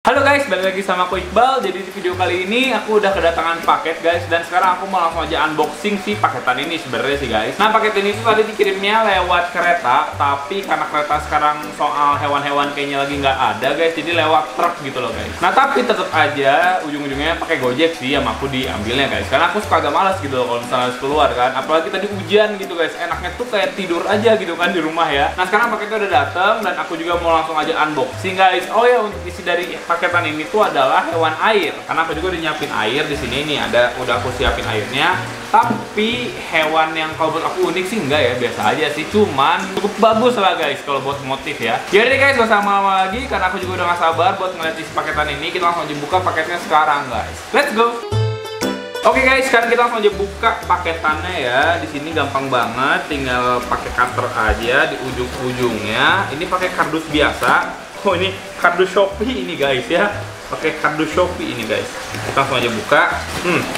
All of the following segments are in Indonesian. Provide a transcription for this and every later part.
Halo guys, balik lagi sama aku Iqbal. Jadi di video kali ini aku udah kedatangan paket guys. Dan sekarang aku mau langsung aja unboxing si paketan ini sebenarnya sih guys. Nah paket ini tuh tadi dikirimnya lewat kereta, tapi karena kereta sekarang soal hewan-hewan kayaknya lagi nggak ada guys, jadi lewat truk gitu loh guys. Nah tapi tetap aja ujung-ujungnya pakai Gojek sih sama aku diambilnya guys. Karena aku suka agak malas gitu loh kalau misalnya harus keluar kan. Apalagi tadi hujan gitu guys, enaknya tuh kayak tidur aja gitu kan di rumah ya. Nah sekarang paketnya udah dateng dan aku juga mau langsung aja unboxing guys. Oh ya, untuk isi dari paketan ini tuh adalah hewan air. Karena aku juga udah nyiapin air di sini nih, udah aku siapin airnya. Tapi hewan yang kalau buat aku unik sih enggak ya, biasa aja sih. Cuman cukup bagus lah guys kalau buat motif ya. Jadi guys, gak usah lama-lama lagi karena aku juga udah gak sabar buat ngeliat isi paketan ini. Kita langsung aja buka paketnya sekarang guys. Let's go. Oke guys, sekarang kita langsung aja buka paketannya ya. Di sini gampang banget, tinggal pakai cutter aja di ujung-ujungnya. Ini pakai kardus biasa. Oh ini kardus Shopee ini guys ya, pakai kardus Shopee ini guys. Kita langsung aja buka.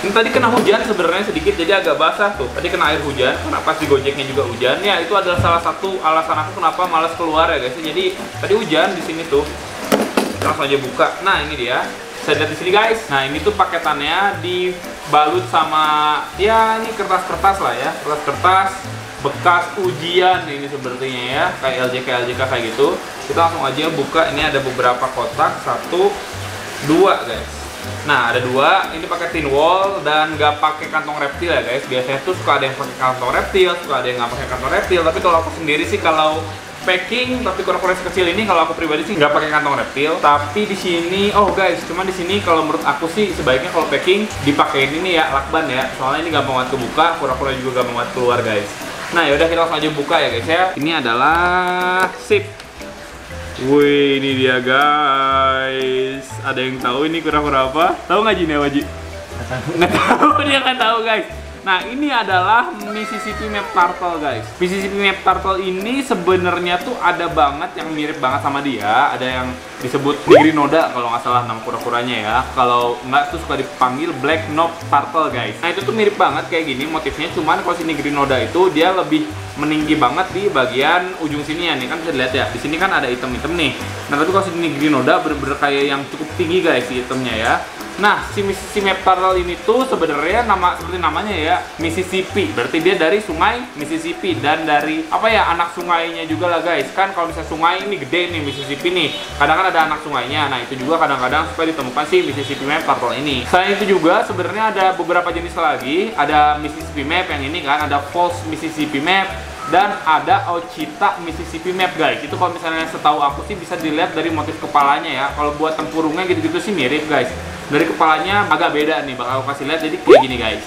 Ini tadi kena hujan sebenarnya sedikit, jadi agak basah tuh. Tadi kena air hujan, kenapa sih Gojeknya juga hujan? Ya itu adalah salah satu alasan aku kenapa malas keluar ya guys. Jadi tadi hujan di sini tuh. Kita langsung aja buka. Nah ini dia. Saya lihat di sini guys. Nah ini tuh paketannya dibalut sama ya ini kertas-kertas lah ya, kertas-kertas bekas ujian ini sepertinya ya, kayak LJK kayak gitu. Kita langsung aja buka. Ini ada beberapa kotak, 1, 2 guys. Nah ada 2, ini pakai tin wall dan nggak pakai kantong reptil ya guys. Biasanya tuh suka ada yang pakai kantong reptil, suka ada yang nggak pakai kantong reptil. Tapi kalau aku sendiri sih kalau packing tapi kura-kura kecil ini kalau aku pribadi sih nggak pakai kantong reptil. Tapi di sini oh guys, cuman di sini kalau menurut aku sih sebaiknya kalau packing dipakein ini ya, lakban ya. Soalnya ini gampang banget kebuka, kura-kura juga gampang banget keluar guys. Nah yaudah kita langsung aja buka ya guys ya. Ini adalah sip. Wih ini dia guys. Ada yang tahu ini kura-kura apa? Tahu nggak Jin ya Waji? Nggak tahu, dia nggak tahu guys. Nah ini adalah Mississippi Map Turtle guys. Mississippi Map Turtle ini sebenarnya tuh ada banget yang mirip banget sama dia. Ada yang disebut Nigrinoda kalau nggak salah nama kura-kuranya ya. Kalau nggak tuh suka dipanggil Black Knob Turtle guys. Nah itu tuh mirip banget kayak gini motifnya. Cuman kalau si Nigrinoda itu dia lebih meninggi banget di bagian ujung sini ya. Nih kan bisa dilihat ya. Di sini kan ada item-item nih. Nah tapi kalau si Nigrinoda bener-bener kayak yang cukup tinggi guys si itemnya ya. Nah, si Mississippi Map Turtle ini tuh sebenarnya seperti namanya ya, Mississippi. Berarti dia dari sungai Mississippi dan dari apa ya, anak sungainya juga lah guys. Kan kalau misalnya sungai ini gede nih Mississippi nih, kadang kan ada anak sungainya. Nah, itu juga kadang-kadang supaya ditemukan si Mississippi Map Turtle ini. Selain itu juga sebenarnya ada beberapa jenis lagi. Ada Mississippi Map yang ini kan, ada False Mississippi Map dan ada Ouachita Mississippi Map guys. Itu kalau misalnya setahu aku sih bisa dilihat dari motif kepalanya ya. Kalau buat tempurungnya gitu-gitu sih mirip guys. Dari kepalanya agak beda nih, bakal aku kasih lihat. Jadi kayak gini guys.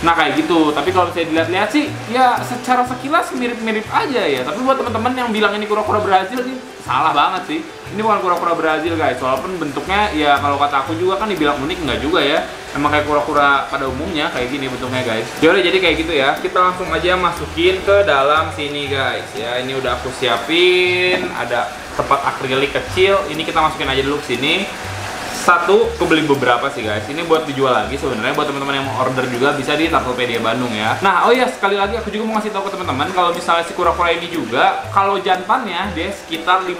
Nah kayak gitu. Tapi kalau saya dilihat-lihat sih ya secara sekilas mirip-mirip aja ya. Tapi buat teman-teman yang bilang ini kura-kura Brazil sih salah banget sih. Ini bukan kura-kura Brazil guys. Walaupun bentuknya ya kalau kata aku juga kan dibilang unik, enggak juga ya. Emang kayak kura-kura pada umumnya kayak gini bentuknya guys. Jadi kayak gitu ya. Kita langsung aja masukin ke dalam sini guys ya. Ini udah aku siapin. Ada tempat akrilik kecil. Ini kita masukin aja dulu ke sini. Satu, aku beli beberapa sih guys. Ini buat dijual lagi sebenarnya, buat teman-teman yang mau order juga bisa di Tokopedia Bandung ya. Nah, oh ya sekali lagi aku juga mau ngasih tahu ke teman-teman kalau misalnya si kura-kura ini juga kalau jantannya dia sekitar 15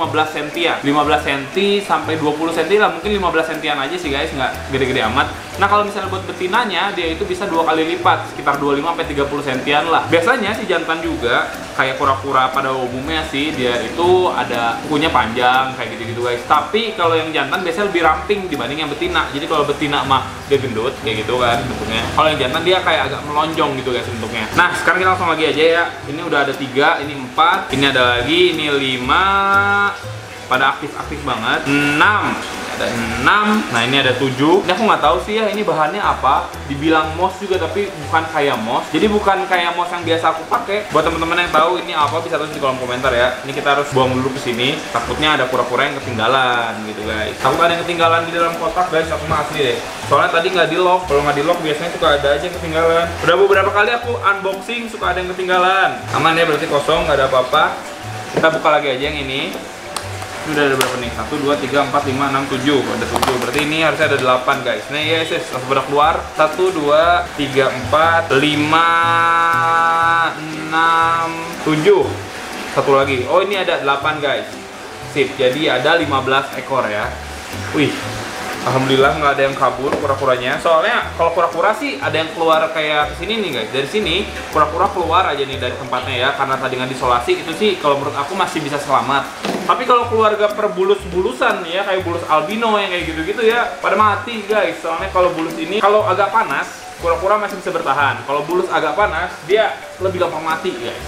cm. 15 cm sampai 20 cm lah, mungkin 15 cm aja sih guys, nggak gede-gede amat. Nah, kalau misalnya buat betinanya dia itu bisa 2 kali lipat, sekitar 25 sampai 30 cm lah. Biasanya si jantan juga kayak kura-kura pada umumnya sih, dia itu ada kukunya panjang kayak gitu-gitu guys. Tapi kalau yang jantan biasanya lebih ramping dibanding yang betina. Jadi kalau betina mah dia gendut kayak gitu kan bentuknya. Kalau yang jantan dia kayak agak melonjong gitu guys bentuknya. Nah sekarang kita langsung lagi aja ya. Ini udah ada 3, ini 4, ini ada lagi, ini 5. Pada aktif-aktif banget. 6. Ada 6. Nah ini ada 7. Ini aku nggak tahu sih ya ini bahannya apa. Dibilang moss juga tapi bukan kayak moss. Jadi bukan kayak moss yang biasa aku pakai. Buat teman-teman yang tahu ini apa bisa tulis di kolom komentar ya. Ini kita harus buang dulu ke sini. Takutnya ada kura-kura yang ketinggalan gitu guys. Takut ada yang ketinggalan di dalam kotak guys. Aku mah asli deh. Soalnya tadi nggak di lock. Kalau nggak di lock biasanya suka ada aja yang ketinggalan. Udah beberapa kali aku unboxing suka ada yang ketinggalan. Aman ya, berarti kosong, nggak ada apa-apa. Kita buka lagi aja yang ini. Ini udah ada berapa nih? 1, 2, 3, 4, 5, 6, 7. Ada 7. Berarti ini harusnya ada 8 guys. Nah yes, langsung pada keluar. 1, 2, 3, 4, 5, 6, 7. Satu lagi. Oh ini ada 8 guys. Sip. Jadi ada 15 ekor ya. Wih, alhamdulillah nggak ada yang kabur kura-kuranya. Soalnya kalau kura-kura sih ada yang keluar kayak kesini nih guys. Dari sini kura-kura keluar aja nih dari tempatnya ya, karena tadi nggak disolasi. Itu sih kalau menurut aku masih bisa selamat. Tapi kalau keluarga perbulus-bulusan ya, kayak bulus albino yang kayak gitu-gitu ya, pada mati guys. Soalnya kalau bulus ini kalau agak panas, kura-kura masih bisa bertahan. Kalau bulus agak panas, dia lebih gampang mati guys.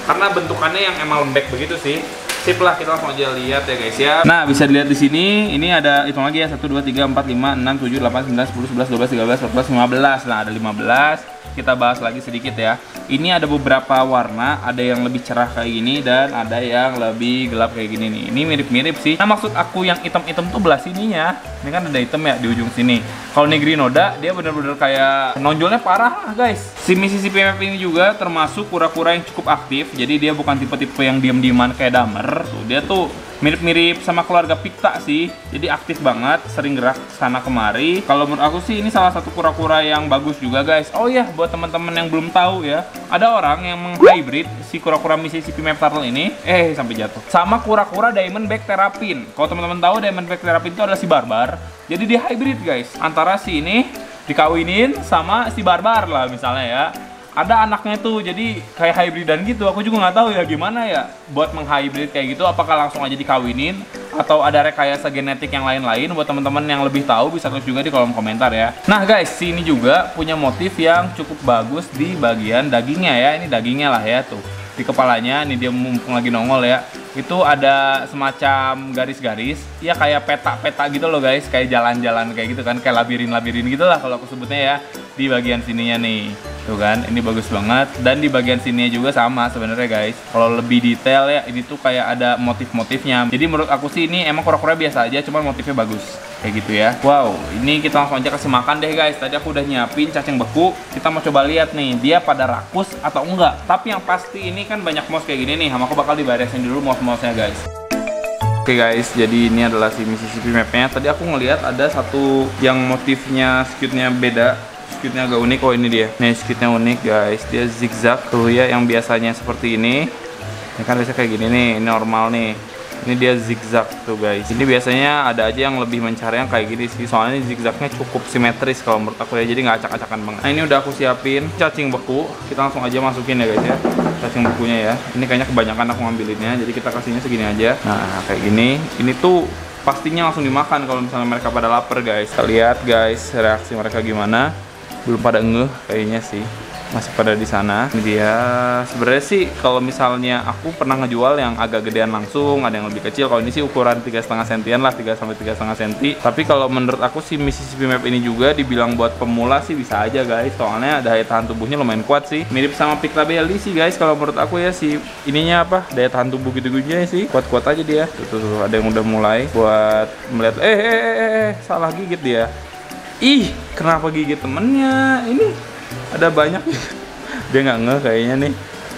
Karena bentukannya yang emang lembek begitu sih. Sip lah, kita langsung aja lihat ya guys ya. Nah, bisa dilihat di sini, ini ada hitung lagi ya, 1 2 3 4 5 6 7 8 9 10 11 12 13 14 15. Nah, ada 15. Kita bahas lagi sedikit ya. Ini ada beberapa warna, ada yang lebih cerah kayak gini dan ada yang lebih gelap kayak gini nih. Ini mirip-mirip sih. Nah, maksud aku yang hitam-hitam tuh belah sininya. Ini kan ada hitam ya di ujung sini. Kalau Negri Noda dia bener-bener kayak nonjolnya parah guys. Si Mississippi Map ini juga termasuk kura-kura yang cukup aktif. Jadi dia bukan tipe-tipe yang diam-diaman kayak Damer. Tuh, dia tuh mirip-mirip sama keluarga Pikta sih. Jadi aktif banget, sering gerak sana kemari. Kalau menurut aku sih ini salah satu kura-kura yang bagus juga guys. Oh ya, buat teman-teman yang belum tahu ya, ada orang yang menghybrid si kura-kura Mississippi Map Turtle ini sampai jatuh sama kura-kura Diamondback Terrapin. Kalau teman-teman tahu, Diamondback Terrapin itu adalah si barbar. Jadi dia hybrid guys, antara si ini dikawinin sama si barbar lah misalnya ya. Ada anaknya tuh, jadi kayak hybridan gitu. Aku juga nggak tahu ya gimana ya buat menghybrid kayak gitu. Apakah langsung aja dikawinin atau ada rekayasa genetik yang lain-lain? Buat teman-teman yang lebih tahu bisa tulis juga di kolom komentar ya. Nah guys, sini juga punya motif yang cukup bagus di bagian dagingnya ya. Ini dagingnya lah ya tuh. Di kepalanya, ini dia mumpung lagi nongol ya. Itu ada semacam garis-garis, ya kayak peta-peta gitu loh guys. Kayak jalan-jalan kayak gitu kan, kayak labirin-labirin gitu lah kalau aku sebutnya ya. Di bagian sininya nih. Tuh kan, ini bagus banget. Dan di bagian sini juga sama sebenarnya guys. Kalau lebih detail ya, ini tuh kayak ada motif-motifnya. Jadi menurut aku sih ini emang kura-kura biasa aja, cuman motifnya bagus. Kayak gitu ya. Wow, ini kita langsung aja kasih makan deh guys. Tadi aku udah nyiapin cacing beku. Kita mau coba lihat nih, dia pada rakus atau enggak. Tapi yang pasti ini kan banyak mouse kayak gini nih. Sama aku bakal diberesin dulu mouse-mouse-nya guys. Oke guys, jadi ini adalah si Mississippi Map-nya. Tadi aku ngelihat ada satu yang motifnya skewnya beda. Skewnya agak unik. Oh ini dia. Nih skewnya unik guys. Dia zigzag tuh ya, yang biasanya seperti ini. Ini kan biasanya kayak gini nih, ini normal nih. Ini dia zigzag tuh guys. Ini biasanya ada aja yang lebih mencari yang kayak gini sih. Soalnya ini zigzagnya cukup simetris kalau menurut aku ya. Jadi nggak acak-acakan banget. Nah ini udah aku siapin cacing beku. Kita langsung aja masukin ya guys ya. Cacing bekunya ya. Ini kayaknya kebanyakan aku ngambilinnya. Jadi kita kasihnya segini aja. Nah kayak gini. Ini tuh pastinya langsung dimakan kalau misalnya mereka pada lapar guys. Kita lihat guys reaksi mereka gimana. Belum pada ngeh kayaknya sih, masih pada di sana. Ini dia. Sebenarnya sih kalau misalnya aku pernah ngejual yang agak gedean langsung, ada yang lebih kecil. Kalau ini sih ukuran 3,5 sentian lah, 3 sampai 3,5 senti. Tapi kalau menurut aku sih Mississippi Map ini juga dibilang buat pemula sih bisa aja guys. Soalnya daya tahan tubuhnya lumayan kuat sih. Mirip sama Pikta Belly sih guys kalau menurut aku ya, si ininya apa? Daya tahan tubuh gitu-gitunya sih. Kuat-kuat aja dia. Tuh, ada yang udah mulai buat melihat salah gigit dia. Ih, kenapa gigit temennya? Ini ada banyak. Dia nggak ngeh kayaknya nih,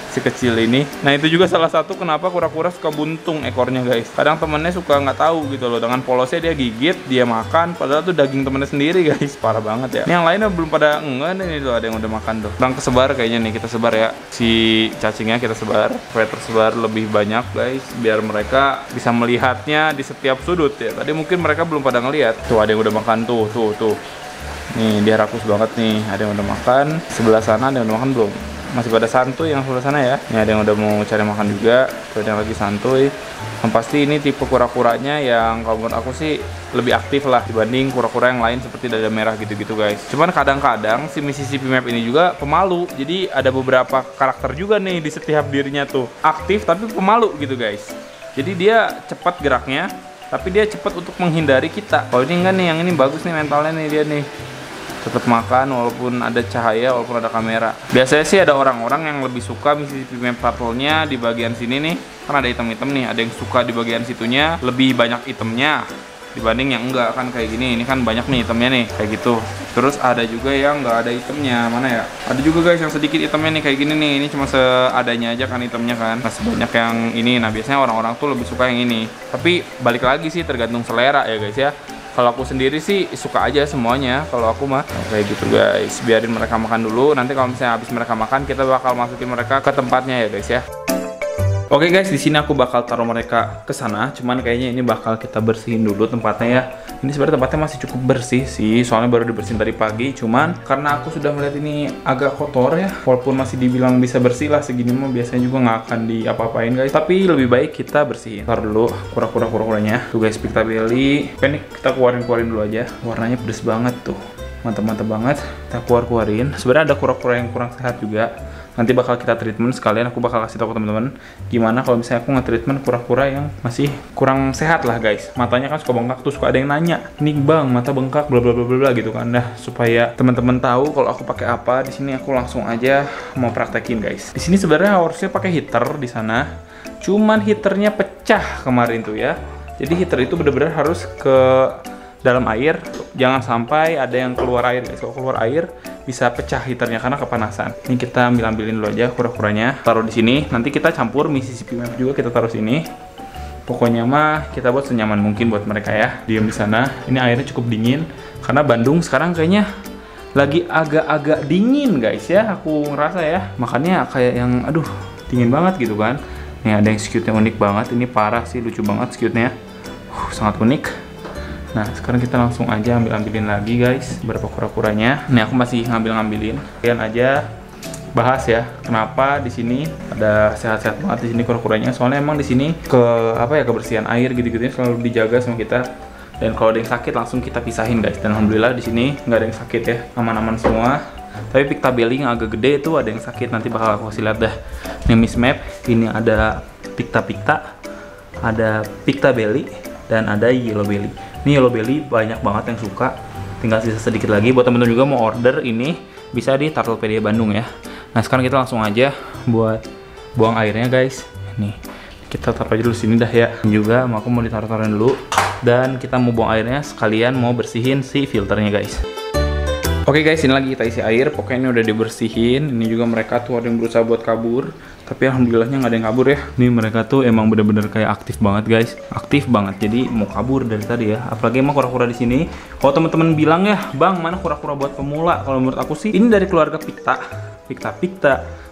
si kecil ini. Nah itu juga salah satu kenapa kura-kura suka buntung ekornya guys. Kadang temennya suka nggak tahu gitu loh, dengan polosnya dia gigit, dia makan, padahal tuh daging temennya sendiri guys. Parah banget ya. Ini yang lainnya belum pada ngeh nih tuh, ada yang udah makan tuh. Kurang kesebar kayaknya nih, kita sebar ya. Si cacingnya kita sebar, supaya tersebar lebih banyak guys, biar mereka bisa melihatnya di setiap sudut ya. Tadi mungkin mereka belum pada ngelihat. Tuh ada yang udah makan tuh. Nih dia rakus banget nih, ada yang udah makan. Sebelah sana ada yang udah makan belum? Masih pada santuy yang sebelah sana ya. Ini ada yang udah mau cari makan juga, ada yang lagi santuy. Yang pasti ini tipe kura-kuranya yang kalau menurut aku sih lebih aktif lah dibanding kura-kura yang lain seperti dada merah gitu-gitu guys. Cuman kadang-kadang si Mississippi Map ini juga pemalu. Jadi ada beberapa karakter juga nih di setiap dirinya tuh. Aktif tapi pemalu gitu guys. Jadi dia cepat geraknya, tapi dia cepat untuk menghindari kita. Kalau ini enggak nih, yang ini bagus nih mentalnya nih dia nih. Tetap makan walaupun ada cahaya, walaupun ada kamera. Biasanya sih ada orang-orang yang lebih suka Mississippi Map Turtle-nya di bagian sini nih, karena ada hitam-hitam nih. Ada yang suka di bagian situnya lebih banyak itemnya dibanding yang enggak kan kayak gini. Ini kan banyak nih itemnya nih kayak gitu. Terus ada juga yang enggak ada itemnya, mana ya? Ada juga guys yang sedikit itemnya nih kayak gini nih. Ini cuma seadanya aja kan itemnya kan. Nah sebanyak yang ini. Nah biasanya orang-orang tuh lebih suka yang ini. Tapi balik lagi sih tergantung selera ya guys ya. Kalau aku sendiri sih suka aja semuanya. Kalau aku mah kayak gitu guys. Biarin mereka makan dulu. Nanti kalau misalnya habis mereka makan, kita bakal masukin mereka ke tempatnya ya guys ya. Oke guys, di sini aku bakal taruh mereka ke sana. Cuman kayaknya ini bakal kita bersihin dulu tempatnya ya. Ini sebenarnya tempatnya masih cukup bersih sih, soalnya baru dibersihin tadi pagi. Cuman karena aku sudah melihat ini agak kotor ya, walaupun masih dibilang bisa bersih lah, segini mah biasanya juga nggak akan diapa-apain guys. Tapi lebih baik kita bersihin. Taruh dulu kura-kuranya. Tuh guys, Pictabelly. Ini kita keluarin dulu aja. Warnanya pedes banget tuh. Mantap banget. Kita keluarin. Sebenarnya ada kura-kura yang kurang sehat juga. Nanti bakal kita treatment sekalian, aku bakal kasih tahu ke teman-teman gimana kalau misalnya aku nge-treatment kura-kura yang masih kurang sehat lah guys. Matanya kan suka bengkak tuh, suka ada yang nanya, "Nih Bang, mata bengkak bla bla bla bla" gitu kan. Nah, supaya teman-teman tahu kalau aku pakai apa, di sini aku langsung aja mau praktekin guys. Di sini sebenarnya harusnya pakai heater di sana. Cuman heaternya pecah kemarin tuh ya. Jadi heater itu benar-benar harus ke dalam air, jangan sampai ada yang keluar air guys. Kalau keluar air bisa pecah heaternya karena kepanasan. Ini kita ambilin dulu aja kura-kuranya, taruh di sini. Nanti kita campur Mississippi Map juga kita taruh sini. Pokoknya mah kita buat senyaman mungkin buat mereka ya, diam di sana. Ini airnya cukup dingin karena Bandung sekarang kayaknya lagi agak-agak dingin guys ya, aku ngerasa ya. Makanya kayak yang aduh dingin banget gitu kan. Nih ada yang skewtnya unik banget, ini parah sih, lucu banget skewtnya. Sangat unik. Nah, sekarang kita langsung aja ambilin lagi guys berapa kura-kuranya. Nih aku masih ngambilin. Kalian aja bahas ya, kenapa di sini ada sehat-sehat banget di sini kura-kuranya. Soalnya emang di sini kebersihan air gitu-gitu selalu dijaga sama kita. Dan kalau ada yang sakit langsung kita pisahin guys. Dan alhamdulillah di sini nggak ada yang sakit ya, aman-aman semua. Tapi Pictabelly yang agak gede itu ada yang sakit, nanti bakal aku kasih lihat dah. Ini Miss Map, ini ada Picta, ada Pictabelly, dan ada Yellow Belly. Ini Yellow Belly banyak banget yang suka, tinggal sisa sedikit lagi. Buat temen-temen juga mau order ini bisa di Turtlepedia Bandung ya. Nah sekarang kita langsung aja buat buang airnya guys. Nih kita taruh aja dulu sini dah ya. Ini juga aku mau ditaruh-taruhin dulu, dan kita mau buang airnya sekalian mau bersihin si filternya guys. Oke guys, ini lagi kita isi air. Pokoknya ini udah dibersihin. Ini juga mereka tuh ada yang berusaha buat kabur, tapi alhamdulillahnya nggak ada yang kabur ya. Nih mereka tuh emang bener-bener kayak aktif banget guys, aktif banat. Jadi mau kabur dari tadi ya. Apalagi emang kura-kura di sini. Kalau teman-teman bilang ya, Bang mana kura-kura buat pemula? Kalau menurut aku sih ini dari keluarga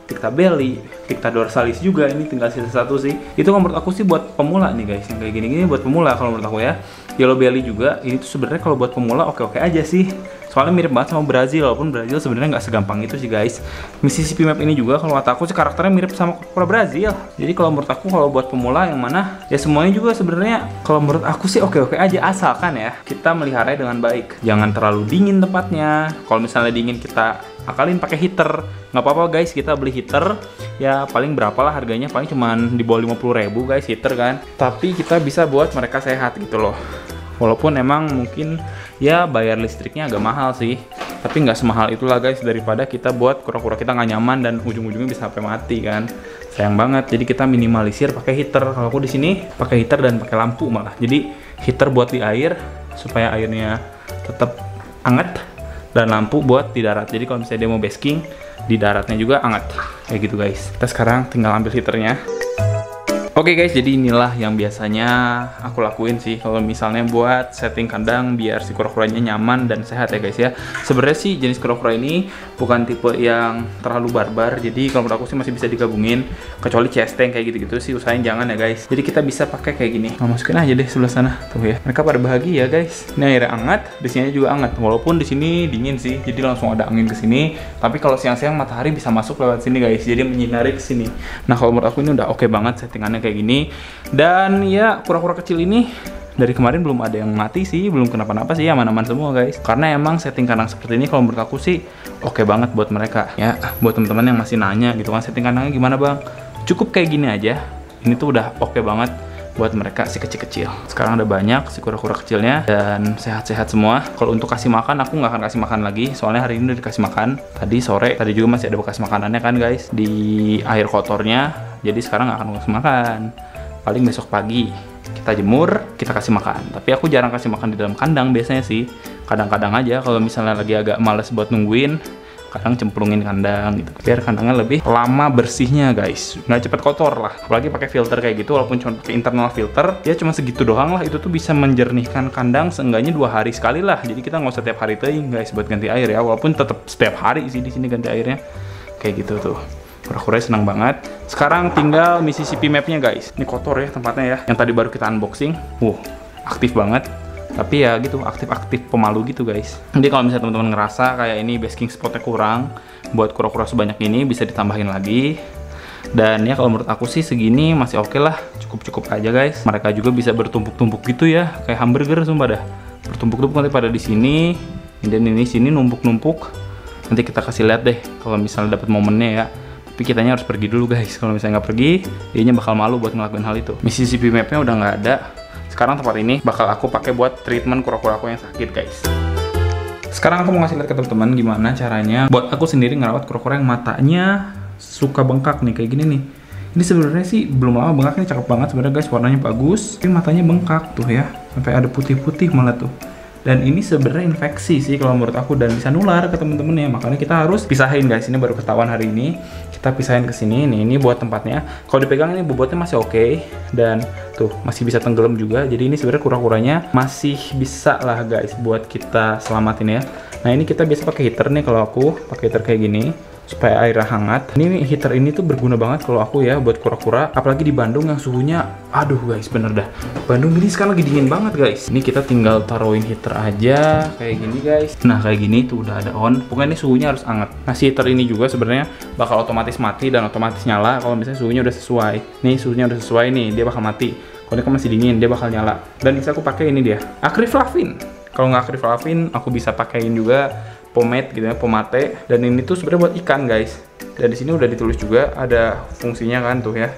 Pictabelly, Picta dorsalis juga. Ini tinggal sisa satu sih. Itu kalau menurut aku sih buat pemula nih guys. Yang kayak gini-gini buat pemula kalau menurut aku ya. Yellow Belly juga. Ini tuh sebenarnya kalau buat pemula oke-oke aja sih. Soalnya mirip banget sama Brazil, walaupun Brazil sebenarnya nggak segampang itu sih guys. Mississippi Map ini juga kalau kata aku sih karakternya mirip sama kura Brazil. Jadi kalau menurut aku kalau buat pemula yang mana ya semuanya juga sebenarnya kalau menurut aku sih oke-oke aja, asalkan ya kita meliharanya dengan baik. Jangan terlalu dingin tempatnya. Kalau misalnya dingin kita akalin pakai heater. Nggak apa-apa guys, kita beli heater ya paling berapa lah harganya, paling cuman di bawah 50.000 guys heater kan. Tapi kita bisa buat mereka sehat gitu loh. Walaupun emang mungkin ya bayar listriknya agak mahal sih, tapi nggak semahal itulah guys, daripada kita buat kura-kura kita nggak nyaman dan ujung-ujungnya bisa sampai mati kan. Sayang banget. Jadi kita minimalisir pakai heater. Kalau aku di sini pakai heater dan pakai lampu malah. Jadi heater buat di air supaya airnya tetap hangat, dan lampu buat di darat. Jadi kalau misalnya dia mau basking di daratnya juga hangat kayak gitu guys. Kita sekarang tinggal ambil heaternya. Oke guys, jadi inilah yang biasanya aku lakuin sih kalau misalnya buat setting kandang biar si kura-kuranya nyaman dan sehat ya guys ya. Sebenarnya sih jenis kura-kura ini bukan tipe yang terlalu barbar, jadi kalau menurut aku sih masih bisa digabungin, kecuali chesteng kayak gitu-gitu sih usahain jangan ya guys. Jadi kita bisa pakai kayak gini. Nah, masukin aja deh sebelah sana tuh ya. Mereka pada bahagia guys. Ini airnya hangat, di sini juga hangat. Walaupun di sini dingin sih, jadi langsung ada angin ke sini. Tapi kalau siang-siang matahari bisa masuk lewat sini guys, jadi menyinari ke sini. Nah kalau menurut aku ini udah oke banget settingannya kayak gini. Dan ya kura-kura kecil ini dari kemarin belum ada yang mati sih, belum kenapa-napa sih, aman-aman semua guys. Karena emang setting kandang seperti ini kalau menurut aku sih oke banget buat mereka ya. Buat teman-teman yang masih nanya gitu kan, setting kandangnya gimana bang, cukup kayak gini aja. Ini tuh udah oke banget buat mereka si kecil-kecil. Sekarang ada banyak si kura-kura kecilnya dan sehat-sehat semua. Kalau untuk kasih makan aku nggak akan kasih makan lagi, soalnya hari ini udah dikasih makan. Tadi sore, tadi juga masih ada bekas makanannya kan guys di air kotornya. Jadi sekarang nggak akan kasih makan. Paling besok pagi kita jemur, kita kasih makan. Tapi aku jarang kasih makan di dalam kandang biasanya sih. Kadang-kadang aja kalau misalnya lagi agak males buat nungguin, kadang cemplungin kandang gitu. Biar kandangnya lebih lama bersihnya guys, nggak cepet kotor lah. Apalagi pakai filter kayak gitu, walaupun cuma pakai internal filter, ya cuma segitu doang lah. Itu tuh bisa menjernihkan kandang seenggaknya 2 hari sekali lah. Jadi kita nggak usah tiap hari teuing guys buat ganti air ya. Walaupun tetap setiap hari sih di sini ganti airnya. Kayak gitu tuh. Kura-kuranya senang banget. Sekarang tinggal Mississippi mapnya guys. Ini kotor ya tempatnya ya. Yang tadi baru kita unboxing. Aktif banget. Tapi ya gitu, aktif-aktif pemalu gitu guys. Nanti kalau misalnya teman-teman ngerasa kayak ini basking spotnya kurang, buat kura-kura sebanyak ini bisa ditambahin lagi. Dan ya kalau menurut aku sih segini masih oke lah, cukup-cukup aja guys. Mereka juga bisa bertumpuk-tumpuk gitu ya, kayak hamburger sumpah dah. Bertumpuk-tumpuk nanti pada di sini, dan ini sini numpuk-numpuk. Nanti kita kasih lihat deh kalau misalnya dapat momennya ya. Tapi kitanya harus pergi dulu guys. Kalau misalnya nggak pergi, dianya bakal malu buat ngelakuin hal itu. Mississippi mapnya udah nggak ada. Sekarang tempat ini bakal aku pakai buat treatment kura-kura aku yang sakit guys. Sekarang aku mau ngasih lihat ke teman-teman gimana caranya buat aku sendiri ngerawat kura-kura yang matanya suka bengkak nih kayak gini nih. Ini sebenarnya sih belum lama bengkak, ini cakep banget sebenarnya guys, warnanya bagus. Tapi matanya bengkak tuh ya, sampai ada putih-putih malah tuh. Dan ini sebenarnya infeksi sih kalau menurut aku dan bisa nular ke temen-temen ya. Makanya kita harus pisahin guys. Ini baru ketahuan hari ini. Kita pisahin ke sini. Ini buat tempatnya. Kalau dipegang ini bobotnya masih oke. Dan tuh masih bisa tenggelam juga. Jadi ini sebenarnya kura-kuranya masih bisa lah guys buat kita selamatin ya. Nah ini kita biasa pakai heater nih, kalau aku pakai heater kayak gini supaya airnya hangat. Ini heater ini tuh berguna banget kalau aku ya buat kura-kura, apalagi di Bandung yang suhunya aduh guys, bener dah. Bandung ini sekarang lagi dingin banget guys. Ini kita tinggal taruhin heater aja kayak gini guys. Nah kayak gini tuh udah ada on. Pokoknya ini suhunya harus hangat. Nah si heater ini juga sebenarnya bakal otomatis mati dan otomatis nyala kalau misalnya suhunya udah sesuai. Nih suhunya udah sesuai nih, dia bakal mati. Kalau ini kan masih dingin, dia bakal nyala. Dan bisa aku pakai ini dia, Acryflavin. Kalau nggak Acryflavin, aku bisa pakaiin juga pomade gitu ya, pomade. Dan ini tuh sebenarnya buat ikan guys. Dan di sini udah ditulis juga ada fungsinya kan tuh ya.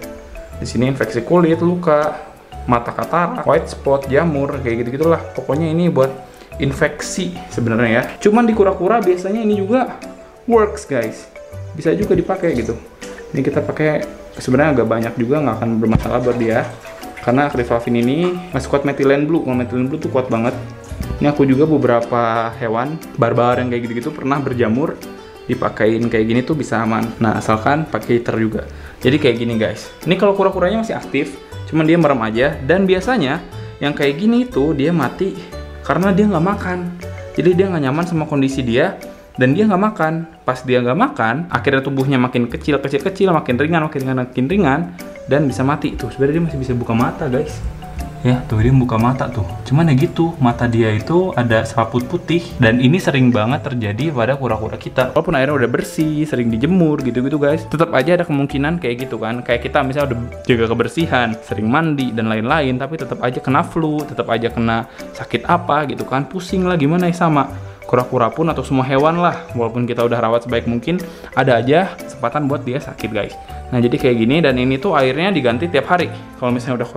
Di sini infeksi kulit, luka, mata katarak, white spot, jamur, kayak gitu-gitulah. Pokoknya ini buat infeksi sebenarnya ya. Cuman di kura-kura biasanya ini juga works guys. Bisa juga dipakai gitu. Ini kita pakai sebenarnya agak banyak juga, nggak akan bermasalah buat dia. Karena Acryflavin ini masih kuat methylene blue. Kalau methylene blue tuh kuat banget. Ini aku juga beberapa hewan barbar yang kayak gitu-gitu pernah berjamur, dipakein kayak gini tuh bisa aman. Nah asalkan pakai heater juga. Jadi kayak gini guys. Ini kalau kura-kuranya masih aktif, cuman dia merem aja. Dan biasanya yang kayak gini itu dia mati karena dia nggak makan. Jadi dia nggak nyaman sama kondisi dia dan dia nggak makan. Pas dia nggak makan, akhirnya tubuhnya makin kecil, makin ringan, dan bisa mati. Tuh sebenarnya dia masih bisa buka mata guys. Ya tuh dia buka mata tuh, cuman ya gitu, mata dia itu ada selaput putih. Dan ini sering banget terjadi pada kura-kura kita. Walaupun airnya udah bersih, sering dijemur gitu-gitu guys, tetap aja ada kemungkinan kayak gitu kan. Kayak kita misalnya udah jaga kebersihan, sering mandi dan lain-lain, tapi tetap aja kena flu, tetap aja kena sakit apa gitu kan, pusing lah gimana ya. Sama kura-kura pun atau semua hewan lah, walaupun kita udah rawat sebaik mungkin, ada aja kesempatan buat dia sakit guys. Nah jadi kayak gini, dan ini tuh airnya diganti tiap hari. Kalau misalnya udah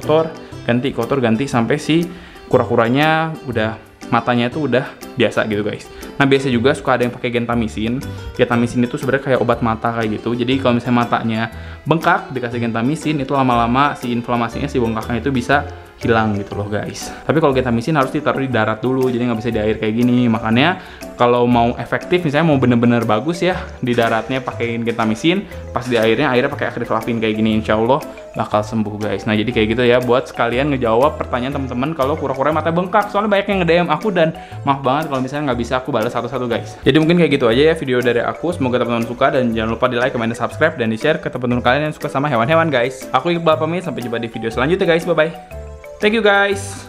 ganti sampai si kura-kuranya udah matanya itu udah biasa gitu guys. Nah biasa juga suka ada yang pakai gentamisin. Gentamisin itu sebenarnya kayak obat mata kayak gitu. Jadi kalau misalnya matanya bengkak dikasih gentamisin, itu lama-lama si inflamasinya, si bengkaknya itu bisa hilang gitu loh guys. Tapi kalau gentamisin harus ditaruh di darat dulu, jadi nggak bisa di air kayak gini. Makanya kalau mau efektif, misalnya mau bener-bener bagus ya, di daratnya pakein gentamisin, pas di airnya pakai Acryflavin kayak gini, insya Allah bakal sembuh guys. Nah jadi kayak gitu ya, buat sekalian ngejawab pertanyaan teman-teman kalau kura-kura mata bengkak. Soalnya banyak yang nge-DM aku dan maaf banget kalau misalnya nggak bisa aku balas satu-satu guys. Jadi mungkin kayak gitu aja ya video dari aku. Semoga teman-teman suka, dan jangan lupa di like, comment, dan subscribe, dan di share ke teman-teman kalian yang suka sama hewan-hewan guys. Aku Iqbal pamit, sampai jumpa di video selanjutnya guys. Bye bye. Thank you guys.